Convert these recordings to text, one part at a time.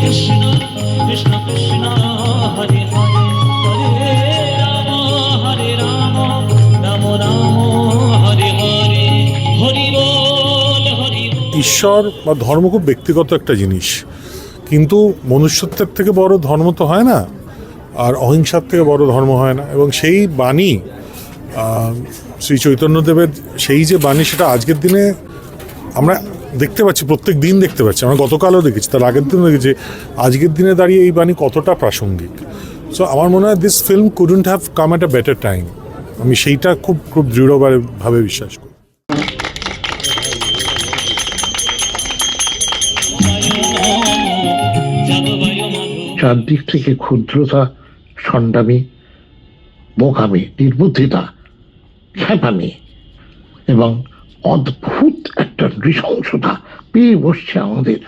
কৃষ্ণ কৃষ্ণ কৃষ্ণ হরে হরে হরে রাম রাম রাম হরে হরে হরি বল হরি বল। ঈশ্বর বা ধর্ম খুব ব্যক্তিগত একটা জিনিস, কিন্তু মনুষ্যত্বের থেকে বড় ধর্ম তো হয় না, আর অহিংসার থেকে বড় ধর্ম হয় না। এবং সেই বাণী শ্রী চৈতন্যদেবের সেই যে বাণী, সেটা আজকের দিনে আমরা দেখতে পাচ্ছি, প্রত্যেক দিন দেখতে পাচ্ছি। আমরা গতকালও দেখেছি, তার আগের দিনও দেখেছি। আজকের দিনে দাঁড়িয়ে এই বাণী কতটা প্রাসঙ্গিক। সো আমার মনে হয় this film couldn't have come at a better time. আমি সেইটা খুব খুব দৃঢ়ভাবে বিশ্বাস করি। চারদিক থেকে ক্ষুদ্রতা, ষণ্ডামি, বোকামি, নির্বুদ্ধিতা, খ্যাপামি এবং অদ্ভুত একটা নৃশংসতা পেয়ে বসছে আমাদের।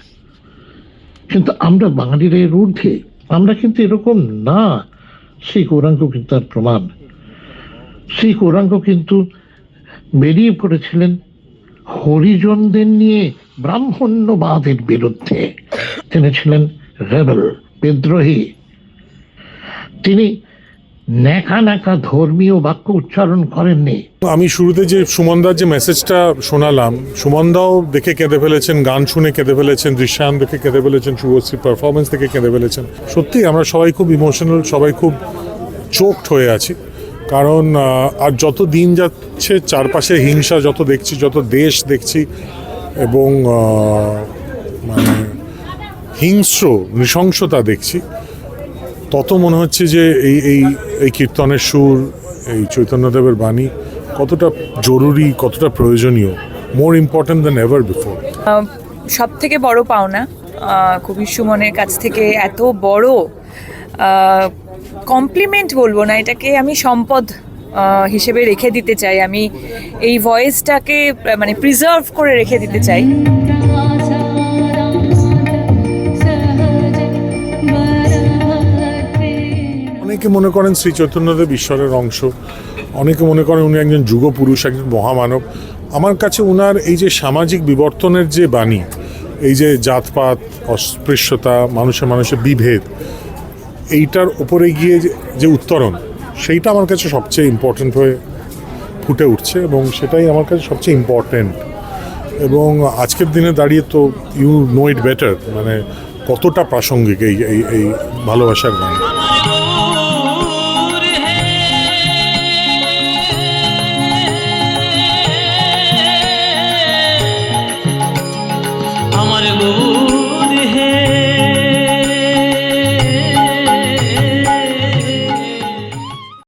কিন্তু আমরা বাঙালির এর ঊর্ধ্বে, আমরা কিন্তু এরকম না। শ্রী গৌরাঙ্গ কিন্তু তার প্রমাণ। শ্রী গৌরাঙ্গ কিন্তু বেরিয়ে পড়েছিলেন হরিজনদের নিয়ে ব্রাহ্মণ্যবাদের বিরুদ্ধে। তিনি ছিলেন রেবেল, বিদ্রোহী। তিনি ন্যাকা ন্যাকা ধর্মীয় বাক্য উচ্চারণ করেননি। আমি শুরুতে যে সুমনদার যে মেসেজটা শোনালাম, সুমনদাও দেখে কেঁদে ফেলেছেন, গান শুনে কেঁদে ফেলেছেন, দৃশ্যায়ন দেখে কেঁদে ফেলেছেন, শুভশ্রীর পারফরমেন্স দেখে কেঁদে ফেলেছেন। সত্যি আমরা সবাই খুব ইমোশনাল, সবাই খুব চোকড হয়ে আছি। কারণ আর যত দিন যাচ্ছে চারপাশে হিংসা যত দেখছি, যত দেশ দেখছি, এবং মানে হিংস্র নৃশংসতা দেখছি, তত মনে হচ্ছে যে এই কীর্তনের সুর, এই চৈতন্যদেবের বাণী কতটা জরুরি, কতটা প্রয়োজনীয়, more important than ever before. সব থেকে বড় পাওনা কবি সুমনের কাছ থেকে এত বড় কমপ্লিমেন্ট বলবো না, এটাকে আমি সম্পদ হিসেবে রেখে দিতে চাই। আমি এই ভয়েসটাকে মানে প্রিজার্ভ করে রেখে দিতে চাই। অনেকে মনে করেন শ্রী চৈতন্যদেব ঈশ্বরের অংশ, অনেকে মনে করেন উনি একজন যুগপুরুষ, একজন মহামানব। আমার কাছে উনার এই যে সামাজিক বিবর্তনের যে বাণী, এই যে জাতপাত, অস্পৃশ্যতা, মানুষের বিভেদ, এইটার উপরে গিয়ে যে উত্তরণ, সেইটা আমার কাছে সবচেয়ে ইম্পর্ট্যান্ট হয়ে ফুটে উঠছে, এবং সেটাই আমার কাছে সবচেয়ে ইম্পর্ট্যান্ট। এবং আজকের দিনে দাঁড়িয়ে তো ইউ নো ইট বেটার, মানে কতটা প্রাসঙ্গিক এই ভালোবাসার গান। আমার